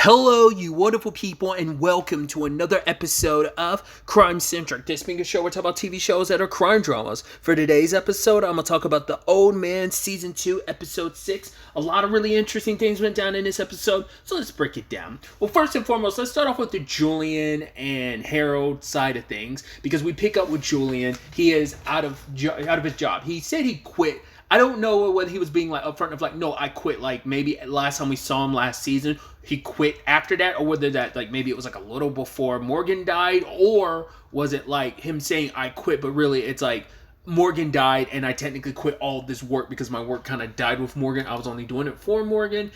Hello, you wonderful people, and welcome to another episode of Crime Centric. This being a show where we talk about TV shows that are crime dramas. For today's episode, I'm going to talk about The Old Man Season 2, Episode 6. A lot of really interesting things went down in this episode, so let's break it down. Well, first and foremost, let's start off with the Julian and Harold side of things, because we pick up with Julian. He is out of his job. He said he quit. I don't know whether he was being like upfront of like, no, I quit. Like maybe last time we saw him last season, he quit after that, or whether that like maybe it was like a little before Morgan died, or was it like him saying I quit, but really it's like Morgan died and I technically quit all of this work because my work kind of died with Morgan. I was only doing it for Morgan.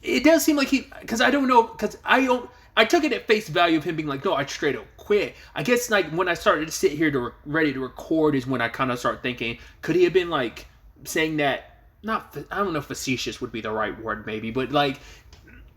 It does seem like because I don't know, because I took it at face value of him being like, no, I straight up quit. I guess like when I started to sit here ready to record is when I kind of start thinking, could he have been like saying that, not, I don't know if facetious would be the right word maybe, but like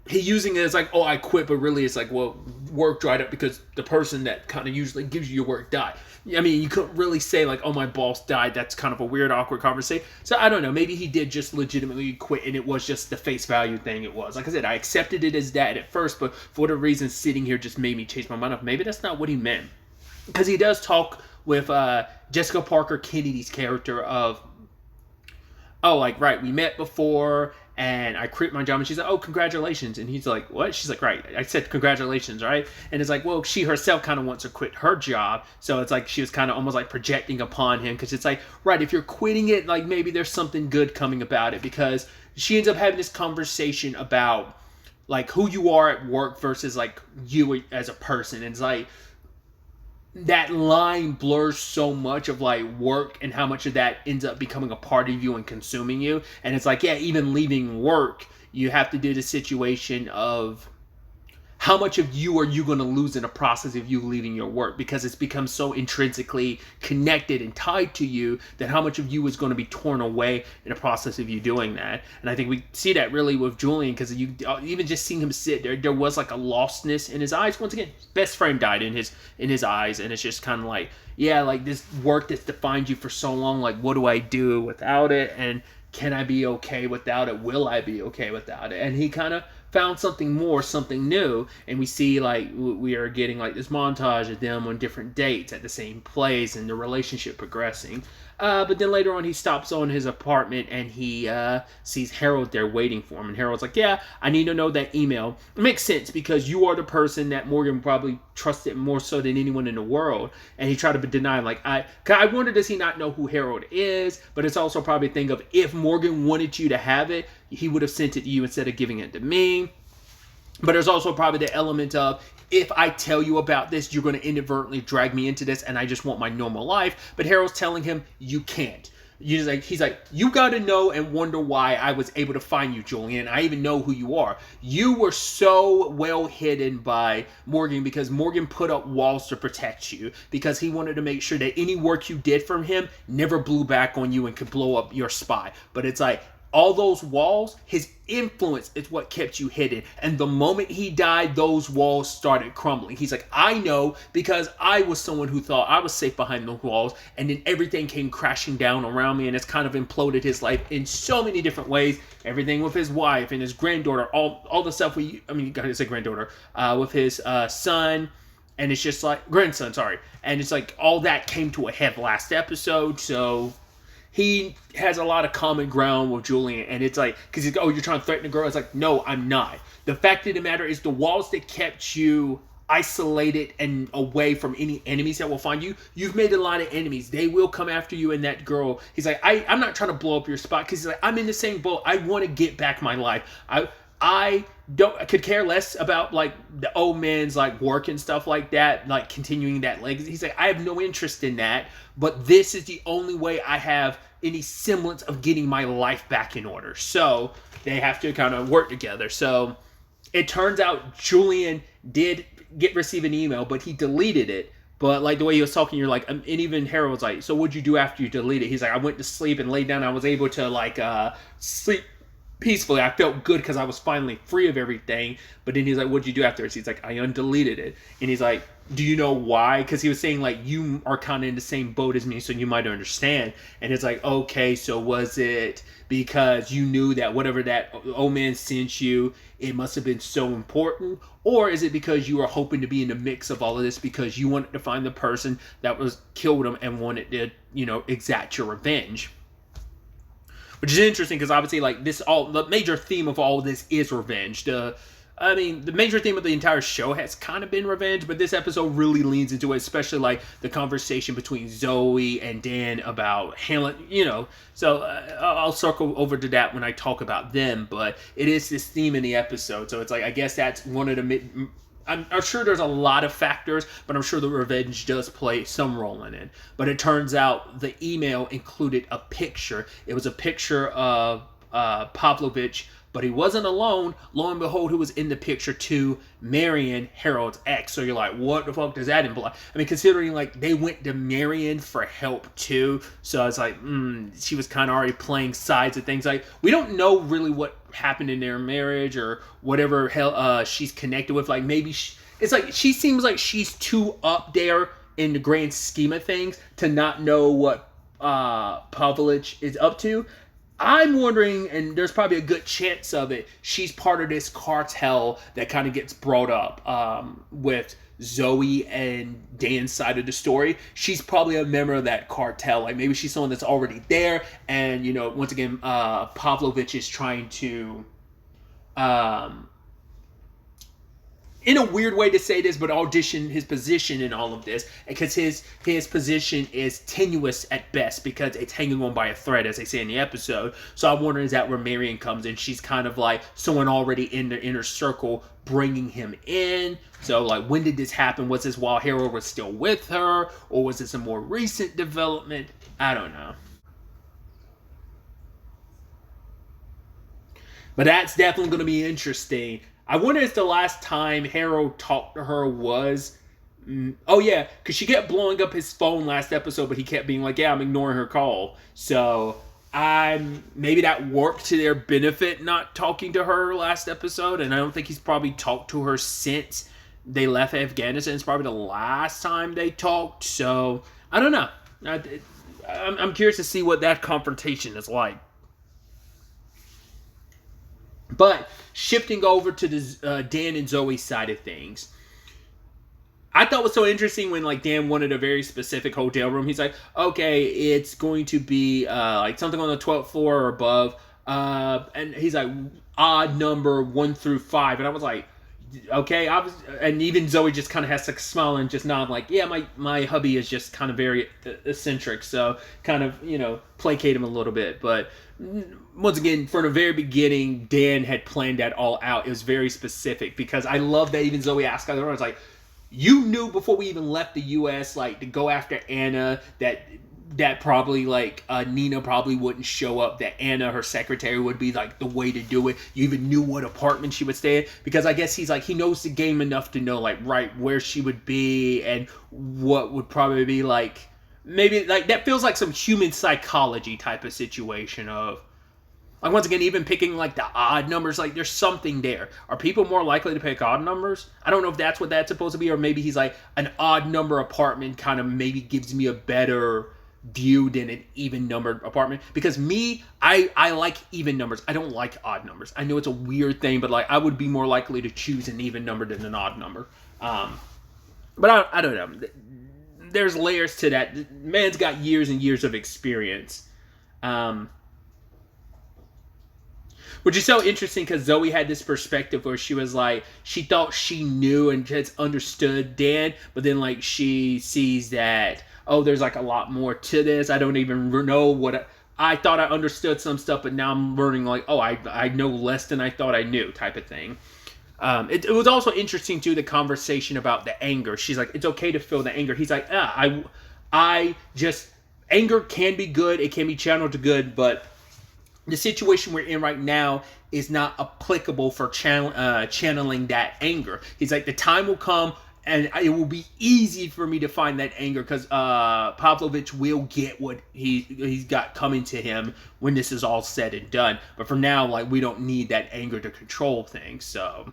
he using it as like, oh, I quit, but really it's like, well, work dried up because the person that kind of usually gives you your work died. I mean, you couldn't really say like, oh, my boss died. That's kind of a weird, awkward conversation. So I don't know. Maybe he did just legitimately quit and it was just the face value thing it was. Like I said, I accepted it as that at first, but for whatever reason, sitting here just made me change my mind of maybe that's not what he meant. Because he does talk with Jessica Parker Kennedy's character of, oh, like, right, we met before, and I quit my job, and she's like, oh, congratulations, and he's like, what? She's like, right, I said congratulations, right? And it's like, well, she herself kind of wants to quit her job, so it's like she was kind of almost like projecting upon him, because it's like, right, if you're quitting it, like, maybe there's something good coming about it, because she ends up having this conversation about, like, who you are at work versus, like, you as a person, and it's like, that line blurs so much of like work and how much of that ends up becoming a part of you and consuming you. And it's like, yeah, even leaving work, you have to do the situation of how much of you are you going to lose in the process of you leaving your work, because it's become so intrinsically connected and tied to you that how much of you is going to be torn away in the process of you doing that. And I think we see that really with Julian, because you even just seeing him sit there was like a lostness in his eyes. Once again, his best friend died in his eyes, and it's just kind of like, yeah, like this work that's defined you for so long, like what do I do without it, and can I be okay without it? Will I be okay without it? And he kind of found something more, something new, and we see like we are getting like this montage of them on different dates at the same place and the relationship progressing. But then later on he stops on his apartment and he sees Harold there waiting for him, and Harold's like, yeah, I need to know that email. It makes sense because you are the person that Morgan probably trusted more so than anyone in the world, and he tried to deny him. Like I wonder, does he not know who Harold is? But it's also probably a thing of, if Morgan wanted you to have it, he would have sent it to you instead of giving it to me. But there's also probably the element of, if I tell you about this, you're going to inadvertently drag me into this, and I just want my normal life. But Harold's telling him, you can't. He's like, you got to know and wonder why I was able to find you, Julian. I even know who you are. You were so well hidden by Morgan because Morgan put up walls to protect you, because he wanted to make sure that any work you did from him never blew back on you and could blow up your spy. But it's like, all those walls, his influence is what kept you hidden. And the moment he died, those walls started crumbling. He's like, I know, because I was someone who thought I was safe behind those walls, and then everything came crashing down around me, and it's kind of imploded his life in so many different ways. Everything with his wife and his granddaughter, all the stuff you gotta say granddaughter, with his son, and it's just like, grandson, sorry. And it's like, all that came to a head last episode, so he has a lot of common ground with Julian, and it's like, because he's, oh, you're trying to threaten a girl? It's like, no, I'm not. The fact of the matter is, the walls that kept you isolated and away from any enemies that will find you, you've made a lot of enemies. They will come after you, and that girl, he's like, I'm not trying to blow up your spot, because he's like, I'm in the same boat. I want to get back my life. I could care less about like the old man's like work and stuff like that, like continuing that legacy. He's like, I have no interest in that, but this is the only way I have any semblance of getting my life back in order. So they have to kind of work together. So it turns out Julian did receive an email, but he deleted it. But like the way he was talking, you're like, and even Harold was like, so what'd you do after you deleted it? He's like, I went to sleep and laid down. I was able to like sleep peacefully. I felt good because I was finally free of everything. But then he's like, what'd you do after this? He's like, I undeleted it. And he's like, do you know why? Because he was saying, like, you are kind of in the same boat as me, so you might understand. And it's like, okay, so was it because you knew that whatever that old man sent you, it must have been so important? Or is it because you were hoping to be in the mix of all of this because you wanted to find the person that was killed him and wanted to, exact your revenge? Which is interesting because obviously, like, the major theme of all of this is revenge. The major theme of the entire show has kind of been revenge, but this episode really leans into it, especially, like, the conversation between Zoe and Dan about Hamlet, So I'll circle over to that when I talk about them, but it is this theme in the episode. So it's like, I guess that's one of the... I'm sure there's a lot of factors, but I'm sure the revenge does play some role in it. But it turns out the email included a picture. It was a picture of Pavlovich, but he wasn't alone. Lo and behold, who was in the picture too? Marion, Harold's ex. So you're like, what the fuck does that imply? I mean, considering, like, they went to Marion for help too. So it's like, she was kind of already playing sides of things. Like, we don't know really what happened in their marriage or whatever hell she's connected with. Like, maybe it's like she seems like she's too up there in the grand scheme of things to not know what Pavlovich is up to. I'm wondering, and there's probably a good chance of it, she's part of this cartel that kind of gets brought up with Zoe and Dan's side of the story. She's probably a member of that cartel. Like, maybe she's someone that's already there, and, once again, Pavlovich is trying to... in a weird way to say this, but audition his position in all of this, because his position is tenuous at best because it's hanging on by a thread, as they say in the episode. So I'm wondering, is that where Marion comes in? She's kind of like someone already in the inner circle bringing him in. So, like, when did this happen? Was this while Harold was still with her, or was this a more recent development? I don't know. But that's definitely going to be interesting. I wonder if the last time Harold talked to her was... Oh, yeah, because she kept blowing up his phone last episode, but he kept being like, yeah, I'm ignoring her call. So, maybe that worked to their benefit, not talking to her last episode, and I don't think he's probably talked to her since they left Afghanistan. It's probably the last time they talked, so I don't know. I'm curious to see what that confrontation is like. But shifting over to the Dan and Zoe side of things, I thought it was so interesting when, like, Dan wanted a very specific hotel room. He's like, okay, it's going to be like something on the 12th floor or above, and he's like, odd number 1 through 5, and I was like, okay. And even Zoe just kind of has to smile and just nod, like, yeah, my hubby is just kind of very eccentric, so kind of, placate him a little bit. But once again, from the very beginning, Dan had planned that all out. It was very specific, because I love that even Zoe asked, I was like, you knew before we even left the U.S., like, to go after Anna, that probably, like, Nina probably wouldn't show up, that Anna, her secretary, would be, like, the way to do it. You even knew what apartment she would stay in, because I guess he's, like, he knows the game enough to know, like, right, where she would be, and what would probably be, like, maybe, like, that feels like some human psychology type of situation of, like, once again, even picking, like, the odd numbers, like, there's something there. Are people more likely to pick odd numbers? I don't know if that's what that's supposed to be, or maybe he's like, an odd number apartment kind of maybe gives me a better view than an even numbered apartment. Because me, I like even numbers. I don't like odd numbers. I know it's a weird thing, but, like, I would be more likely to choose an even number than an odd number. But I don't know. There's layers to that. Man's got years and years of experience. Which is so interesting, because Zoe had this perspective where she was like, she thought she knew and just understood Dan, but then, like, she sees that, oh, there's, like, a lot more to this. I don't even know what I thought I understood some stuff, but now I'm learning, like, oh, I know less than I thought I knew, type of thing. It was also interesting, too, the conversation about the anger. She's like, it's okay to feel the anger. He's like, I just, anger can be good. It can be channeled to good, but the situation we're in right now is not applicable for channeling that anger. He's like, the time will come and it will be easy for me to find that anger because Pavlovich will get what he's got coming to him when this is all said and done. But for now, like, we don't need that anger to control things. So,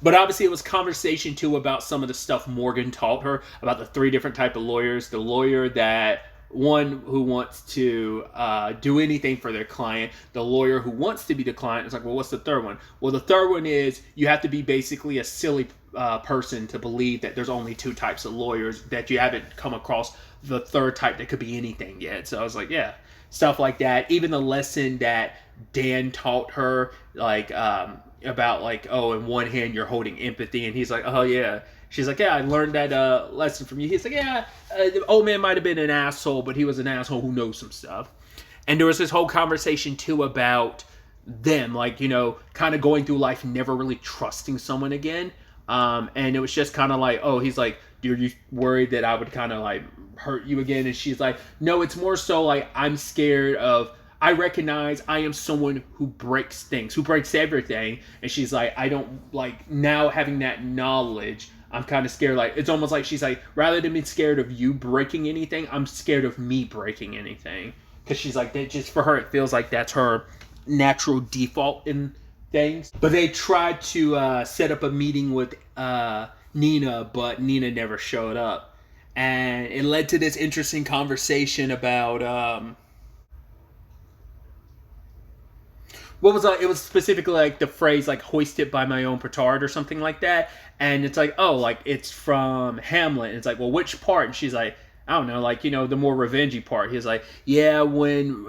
but obviously, it was conversation too about some of the stuff Morgan taught her about the 3 different type of lawyers. The lawyer that one who wants to do anything for their client, the lawyer who wants to be the client. It's like, well, what's the third one? Well, the third one is you have to be basically a silly person to believe that there's only 2 types of lawyers, that you haven't come across the third type that could be anything yet. So I was like, yeah, stuff like that. Even the lesson that Dan taught her, like about like, oh, in one hand you're holding empathy, and he's like, oh yeah. She's like, yeah, I learned that lesson from you. He's like, yeah, the old man might have been an asshole, but he was an asshole who knows some stuff. And there was this whole conversation, too, about them, like, you know, kind of going through life, never really trusting someone again. And it was just kind of like, oh, he's like, are you worried that I would kind of, like, hurt you again? And she's like, no, it's more so, like, I'm scared of... I recognize I am someone who breaks things, who breaks everything. And she's like, I don't, like, now having that knowledge... I'm kind of scared. Like, it's almost like she's like, rather than being scared of you breaking anything, I'm scared of me breaking anything. Because she's like, that just for her, it feels like that's her natural default in things. But they tried to set up a meeting with Nina, but Nina never showed up. And it led to this interesting conversation about... what was it was specifically like the phrase like hoisted by my own petard or something like that. And it's like, oh, like it's from Hamlet. And it's like, well, which part? And she's like, I don't know, like, you know, the more revengey part. He's like, yeah, when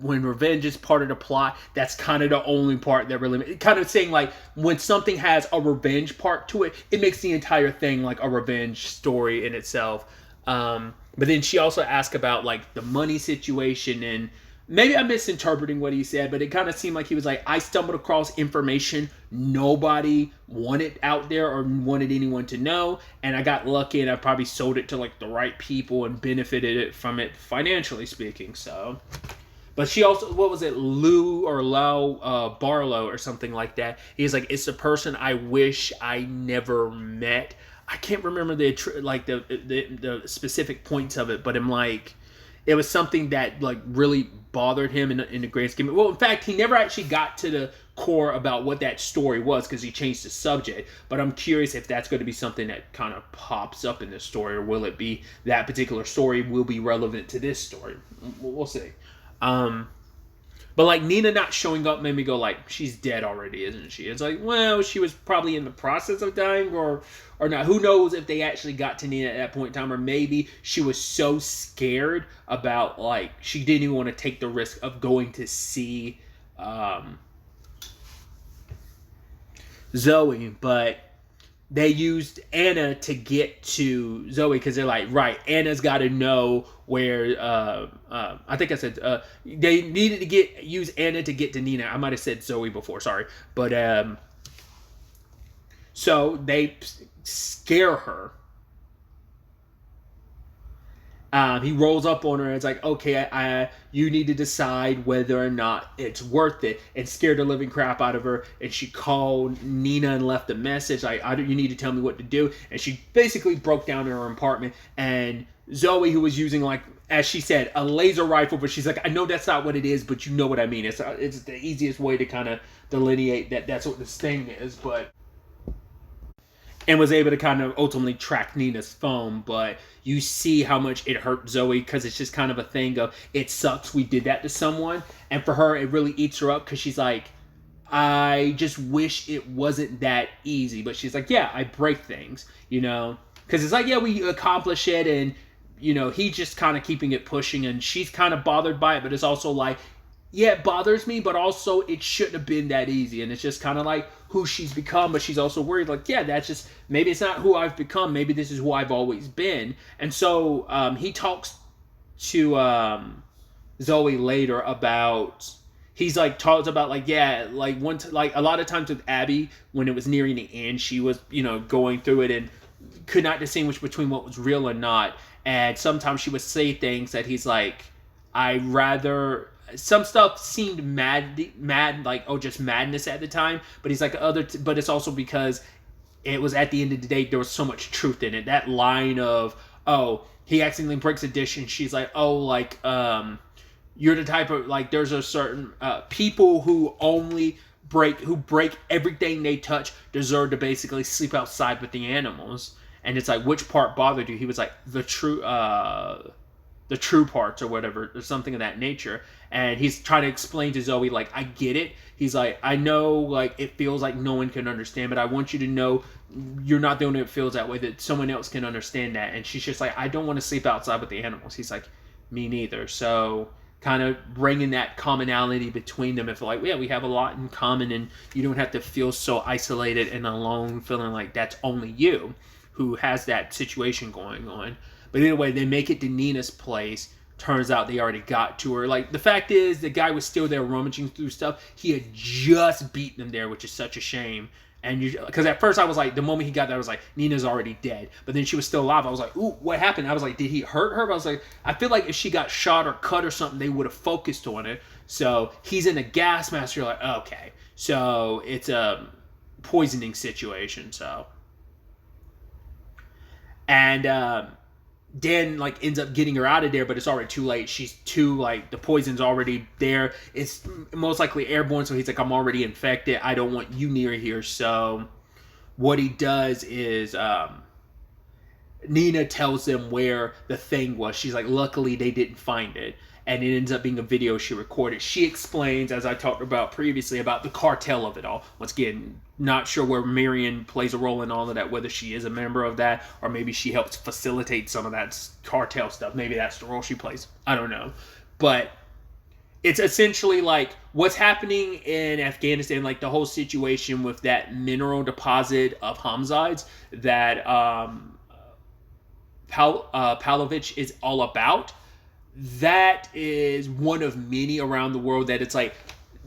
revenge is part of the plot, that's kind of the only part that really, kind of saying like when something has a revenge part to it, it makes the entire thing like a revenge story in itself. But then she also asked about like the money situation, and maybe I'm misinterpreting what he said, but it kind of seemed like he was like, I stumbled across information nobody wanted out there or wanted anyone to know, and I got lucky and I probably sold it to like the right people and benefited it from it financially speaking. So, but she also, what was it, Lau Barlow or something like that. He's like, it's a person I wish I never met. I can't remember the specific points of it, but I'm like, it was something that like really bothered him in the grand scheme. Well, in fact, he never actually got to the core about what that story was because he changed the subject. But I'm curious if that's going to be something that kind of pops up in this story, or will it be that particular story will be relevant to this story? We'll see. But like Nina not showing up made me go like, she's dead already, isn't she? It's like, well, she was probably in the process of dying or not. Who knows if they actually got to Nina at that point in time, or maybe she was so scared about like she didn't even want to take the risk of going to see Zoe, but they used Anna to get to Zoe because they're like, right, Anna's got to know where. I think I said they needed to use Anna to get to Nina. I might have said Zoe before, sorry, but so they scare her. He rolls up on her and it's like, okay, you need to decide whether or not it's worth it, and scared the living crap out of her. And she called Nina and left a message like, you need to tell me what to do. And she basically broke down in her apartment, and Zoe, who was using like, as she said, a laser rifle, but she's like, I know that's not what it is, but you know what I mean. It's the easiest way to kind of delineate that that's what this thing is, but... And was able to kind of ultimately track Nina's phone, but you see how much it hurt Zoe because it's just kind of a thing of, it sucks we did that to someone. And for her, it really eats her up because she's like, I just wish it wasn't that easy. But she's like, yeah, I break things, you know. Because it's like, yeah, we accomplish it, and, you know, he's just kind of keeping it pushing, and she's kind of bothered by it, but it's also like, yeah, it bothers me, but also it shouldn't have been that easy. And it's just kind of like who she's become, but she's also worried, like, yeah, that's just, maybe it's not who I've become. Maybe this is who I've always been. And so he talks to Zoe later about, he's like, talks about like, yeah, like like a lot of times with Abby, when it was nearing the end, she was, you know, going through it and could not distinguish between what was real or not. And sometimes she would say things that he's like, I rather... Some stuff seemed mad, like, oh, just madness at the time. But he's like, but it's also because it was at the end of the day, there was so much truth in it. That line of, oh, he accidentally breaks a dish and she's like, oh, like, you're the type of, like, there's a certain people who break everything they touch deserve to basically sleep outside with the animals. And it's like, which part bothered you? He was like, the true parts or whatever, or something of that nature. And he's trying to explain to Zoe, like, I get it. He's like, I know, like, it feels like no one can understand, but I want you to know you're not the only one that feels that way, that someone else can understand that. And she's just like, I don't want to sleep outside with the animals. He's like, me neither. So kind of bringing that commonality between them. If like, yeah, we have a lot in common, and you don't have to feel so isolated and alone, feeling like that's only you who has that situation going on. But anyway, they make it to Nina's place. Turns out they already got to her. Like, the fact is, the guy was still there rummaging through stuff. He had just beaten them there, which is such a shame. And because at first I was like, the moment he got there, I was like, Nina's already dead. But then she was still alive. I was like, ooh, what happened? I was like, did he hurt her? But I was like, I feel like if she got shot or cut or something, they would have focused on it. So he's in a gas mask. You're like, okay. So it's a poisoning situation. So. And Dan like ends up getting her out of there, but it's already too late. She's too, like, the poison's already there. It's most likely airborne, so he's like, I'm already infected. I don't want you near here. So what he does is Nina tells them where the thing was. She's like, luckily they didn't find it. And it ends up being a video she recorded. She explains, as I talked about previously, about the cartel of it all. Once again, not sure where Marion plays a role in all of that, whether she is a member of that, or maybe she helps facilitate some of that cartel stuff. Maybe that's the role she plays. I don't know. But it's essentially like what's happening in Afghanistan, like the whole situation with that mineral deposit of homicides that Pavlovich is all about. That is one of many around the world that it's like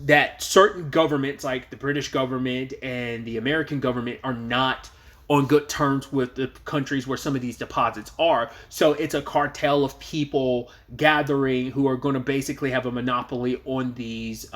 that certain governments, like the British government and the American government, are not on good terms with the countries where some of these deposits are. So it's a cartel of people gathering who are going to basically have a monopoly on these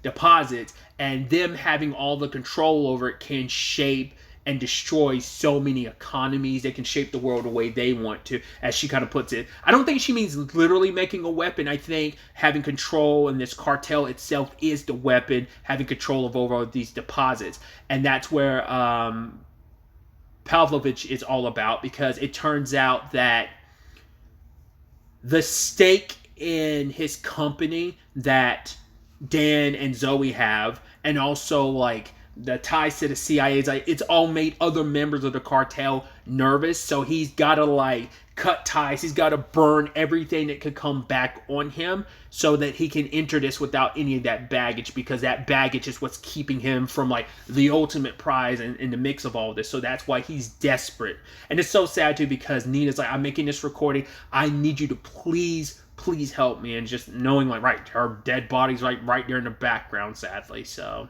deposits, and them having all the control over it can shape and destroy so many economies. They can shape the world the way they want to, as she kind of puts it. I don't think she means literally making a weapon. I think having control, and this cartel itself is the weapon, having control of over these deposits. And that's where Pavlovich is all about, because it turns out that the stake in his company that Dan and Zoe have, and also like the ties to the CIA, it's all made other members of the cartel nervous. So he's got to like cut ties. He's got to burn everything that could come back on him so that he can enter this without any of that baggage, because that baggage is what's keeping him from like the ultimate prize in the mix of all this. So that's why he's desperate. And it's so sad too, because Nina's like, I'm making this recording. I need you to please help me. And just knowing like, right, her dead body's right there in the background, sadly. So.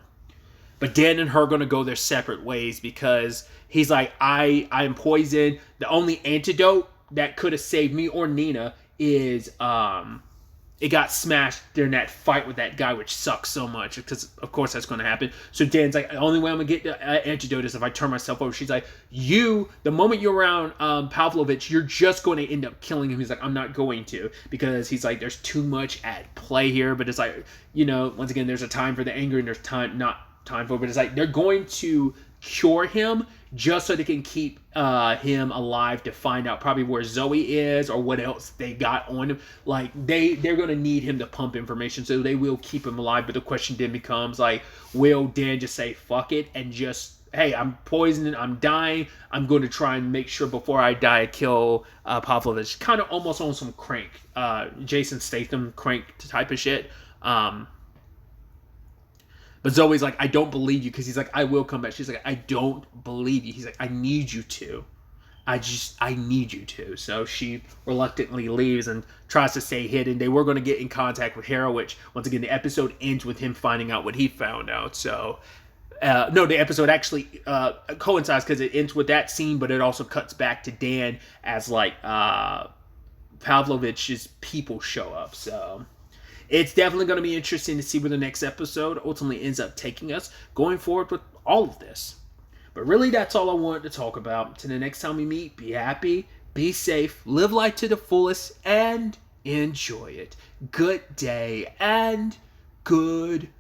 But Dan and her are going to go their separate ways, because he's like, I'm poisoned. The only antidote that could have saved me or Nina is it got smashed during that fight with that guy, which sucks so much, because of course that's going to happen. So Dan's like, the only way I'm going to get the antidote is if I turn myself over. She's like, the moment you're around Pavlovich, you're just going to end up killing him. He's like, I'm not going to, because he's like, there's too much at play here. But it's like, once again, there's a time for the anger and there's time for it. But it's like, they're going to cure him just so they can keep him alive to find out probably where Zoe is or what else they got on him. Like, they're going to need him to pump information, so they will keep him alive. But the question then becomes, like, will Dan just say fuck it and just, hey, I'm poisoned, I'm dying, I'm going to try and make sure before I die I kill Pavlovich. Kind of almost on some Crank, Jason Statham Crank type of shit. But Zoe's like, I don't believe you, because he's like, I will come back. She's like, I don't believe you. He's like, I need you to. I need you to. So she reluctantly leaves and tries to stay hidden. They were going to get in contact with Hera, which, once again, the episode ends with him finding out what he found out. So, no, the episode actually coincides, because it ends with that scene, but it also cuts back to Dan as, like, Pavlovich's people show up. So, It's definitely going to be interesting to see where the next episode ultimately ends up taking us going forward with all of this. But really, that's all I wanted to talk about. Until the next time we meet, be happy, be safe, live life to the fullest, and enjoy it. Good day and goodbye.